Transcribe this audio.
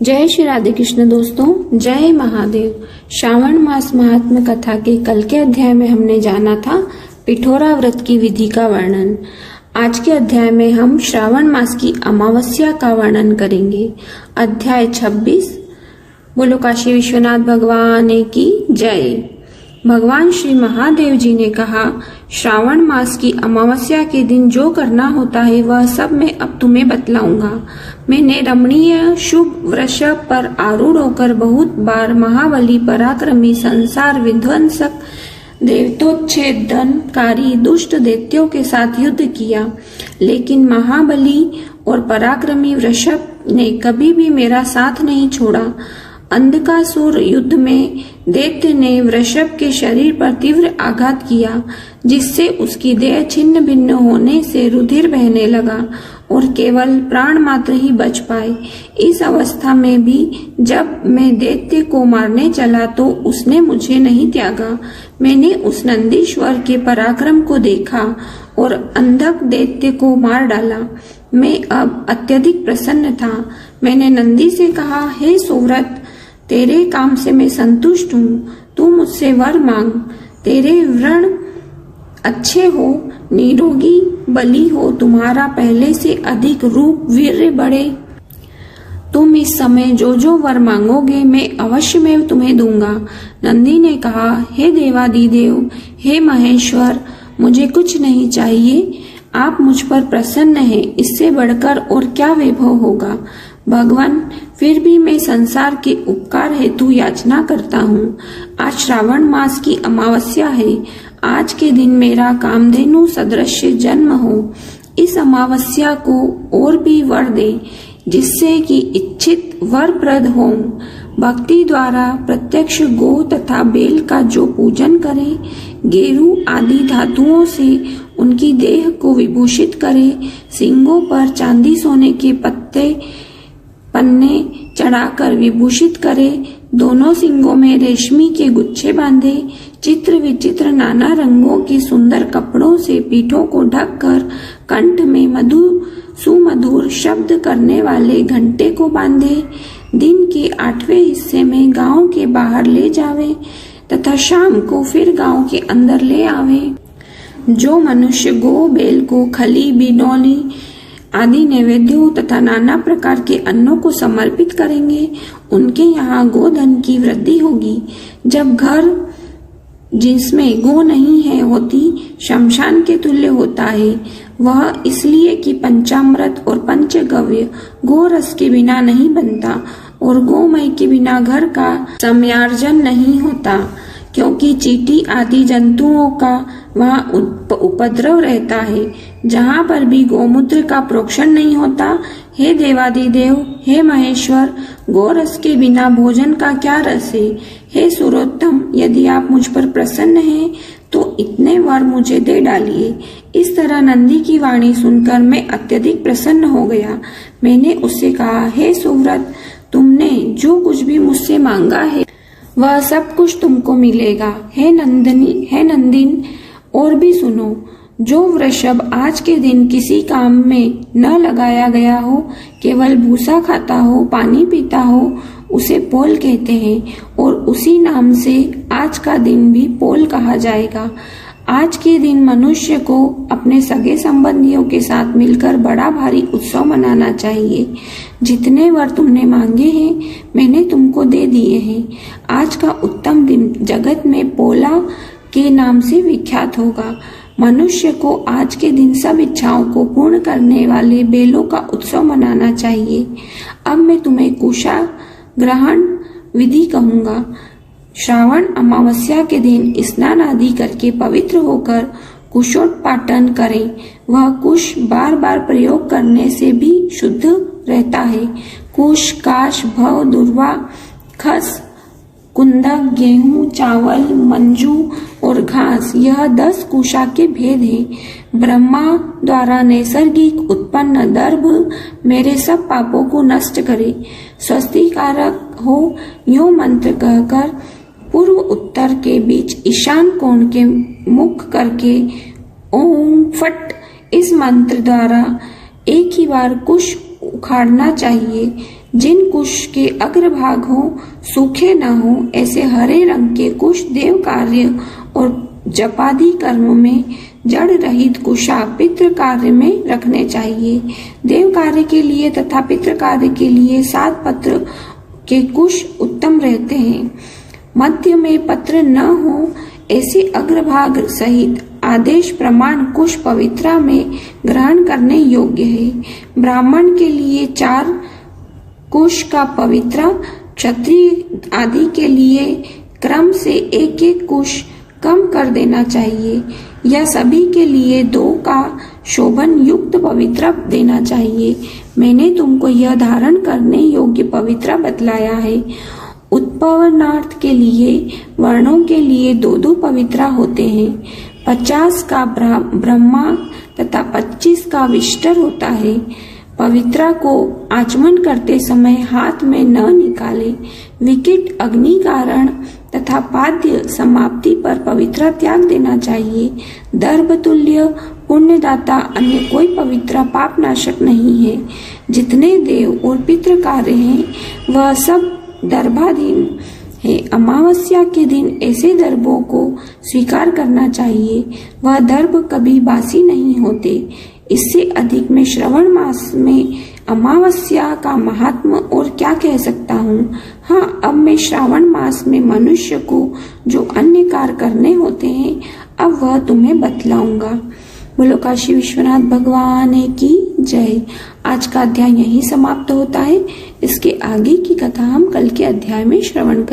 जय श्री राधे कृष्ण दोस्तों, जय महादेव। श्रावण मास महात्म्य कथा के कल के अध्याय में हमने जाना था पिठोरा व्रत की विधि का वर्णन। आज के अध्याय में हम श्रावण मास की अमावस्या का वर्णन करेंगे। अध्याय 26। बोलो काशी विश्वनाथ भगवान की जय। भगवान श्री महादेव जी ने कहा, श्रावण मास की अमावस्या के दिन जो करना होता है वह सब मैं अब तुम्हें बतलाऊंगा। मैंने रमणीय शुभ वृषभ पर आरूढ़ होकर बहुत बार महाबली पराक्रमी संसार विध्वंसक देवतोच्छेदनकारी दुष्ट दैत्यों के साथ युद्ध किया, लेकिन महाबली और पराक्रमी वृषभ ने कभी भी मेरा साथ नहीं छोड़ा। अंधकासुर युद्ध में दैत्य ने वृषभ के शरीर पर तीव्र आघात किया, जिससे उसकी देह छिन्न भिन्न होने से रुधिर बहने लगा और केवल प्राण मात्र ही बच पाए। इस अवस्था में भी जब मैं दैत्य को मारने चला तो उसने मुझे नहीं त्यागा। मैंने उस नंदीश्वर के पराक्रम को देखा और अंधक दैत्य को मार डाला। मैं अब अत्यधिक प्रसन्न था। मैंने नंदी से कहा, हे सुव्रत, तेरे काम से मैं संतुष्ट हूँ। तू मुझसे वर मांग। तेरे व्रण अच्छे हो, निरोगी बली हो, तुम्हारा पहले से अधिक रूप वीर्य बढ़े। तुम इस समय जो जो वर मांगोगे मैं अवश्य में तुम्हें दूंगा। नंदी ने कहा, हे देवादिदेव, हे महेश्वर, मुझे कुछ नहीं चाहिए। आप मुझ पर प्रसन्न हैं, इससे बढ़कर और क्या वैभव होगा। भगवान, फिर भी मैं संसार के उपकार हेतु याचना करता हूँ। आज श्रावण मास की अमावस्या है। आज के दिन मेरा कामधेनु सदृश जन्म हो। इस अमावस्या को और भी वर दे, जिससे कि इच्छित वरप्रद हो। भक्ति द्वारा प्रत्यक्ष गो तथा बेल का जो पूजन करे, गेरू आदि धातुओं से उनकी देह को विभूषित करे, सिंगों पर चांदी सोने के पन्ने चढ़ाकर विभूषित करे, दोनों सिंगों में रेशमी के गुच्छे बांधे, चित्र विचित्र नाना रंगों की सुंदर कपड़ों से पीठों को ढककर कंठ में सुमधुर शब्द करने वाले घंटे को बांधे, दिन के 8वें हिस्से में गांव के बाहर ले जावे तथा शाम को फिर गांव के अंदर ले आवे। जो मनुष्य गो बेल को खली, बिनौली आदि नैवेद्यों तथा नाना प्रकार के अन्नों को समर्पित करेंगे, उनके यहाँ गोधन की वृद्धि होगी। जब घर जिसमें गो नहीं है होती शमशान के तुल्य होता है, वह इसलिए कि पंचामृत और पंचगव्य गो रस के बिना नहीं बनता और गोमय के बिना घर का सम्यार्जन नहीं होता, क्योंकि चींटी आदि जंतुओं का वहाँ उपद्रव रहता है। जहाँ पर भी गोमूत्र का प्रोक्षण नहीं होता, हे देवादिदेव, हे महेश्वर, गोरस के बिना भोजन का क्या रस है। हे सुरोत्तम, यदि आप मुझ पर प्रसन्न हैं तो इतने वर मुझे दे डालिए। इस तरह नंदी की वाणी सुनकर मैं अत्यधिक प्रसन्न हो गया। मैंने उससे कहा, हे सुव्रत, तुमने जो कुछ भी मुझसे मांगा है वह सब कुछ तुमको मिलेगा। हे नंदिन, और भी सुनो। जो वृषभ आज के दिन किसी काम में न लगाया गया हो, केवल भूसा खाता हो, पानी पीता हो, उसे पोल कहते हैं और उसी नाम से आज का दिन भी पोल कहा जाएगा। आज के दिन मनुष्य को अपने सगे संबंधियों के साथ मिलकर बड़ा भारी उत्सव मनाना चाहिए। जितने वर तुमने मांगे हैं मैंने तुमको दे दिए हैं। आज का उत्तम दिन जगत में पोला के नाम से विख्यात होगा। मनुष्य को आज के दिन सब इच्छाओं को पूर्ण करने वाले बेलों का उत्सव मनाना चाहिए। अब मैं तुम्हें कुशा ग्रहण विधि कहूंगा। श्रावण अमावस्या के दिन स्नान आदि करके पवित्र होकर कुशोत्पाटन करें। वह कुश बार बार प्रयोग करने से भी शुद्ध रहता है। कुश, काश, भव, दुर्वा, खस, कुंदक, गेहूं, चावल, मंजू और घास, यह 10 कुशा के भेद हैं। ब्रह्मा द्वारा नैसर्गिक उत्पन्न दर्भ मेरे सब पापों को नष्ट करे। स्वस्तिकारक हो यो मंत्र कहकर पूर्व उत्तर के बीच ईशान कोण के मुख करके ओम फट इस मंत्र द्वारा एक ही बार कुश उखाड़ना चाहिए। जिन कुश के अग्रभाग हो, सूखे न हो, ऐसे हरे रंग के कुश देव कार्य और जपादि कर्म में जड़ रहित कुशा पितृ कार्य में रखने चाहिए। देव कार्य के लिए तथा पितृ कार्य के लिए 7 पत्र के कुश उत्तम रहते हैं। मध्य में पत्र न हो ऐसे अग्रभाग सहित आदेश प्रमाण कुश पवित्रा में ग्रहण करने योग्य है। ब्राह्मण के लिए 4 कुश का पवित्रा, क्षत्रिय आदि के लिए क्रम से 1-1 कुश कम कर देना चाहिए या सभी के लिए 2 का शोभन युक्त पवित्रा देना चाहिए। मैंने तुमको यह धारण करने योग्य पवित्रा बतलाया है। उत्पन्नार्थ के लिए वर्णों के लिए 2-2 पवित्रा होते हैं। 50 का ब्रह्मा तथा 25 का विष्टर होता है। पवित्रा को आचमन करते समय हाथ में न निकाले। विकिट, अग्नि कारण तथा पाद्य समाप्ति पर पवित्रा त्याग देना चाहिए। दर्भ तुल्य पुण्यदाता अन्य कोई पवित्रा पाप नाशक नहीं है। जितने देव और पितृ कार्य हैं वह सब दर्भाधीन है। अमावस्या के दिन ऐसे दर्भों को स्वीकार करना चाहिए। वह दर्भ कभी बासी नहीं होते। इससे अधिक मैं श्रवण मास में अमावस्या का महात्मा और क्या कह सकता हूँ। हाँ, अब मैं श्रावण मास में मनुष्य को जो अन्य कार्य करने होते हैं अब वह तुम्हें बतलाऊंगा। बोलो काशी विश्वनाथ भगवान की जय। आज का अध्याय यहीं समाप्त होता है। इसके आगे की कथा हम कल के अध्याय में श्रवण करेंगे।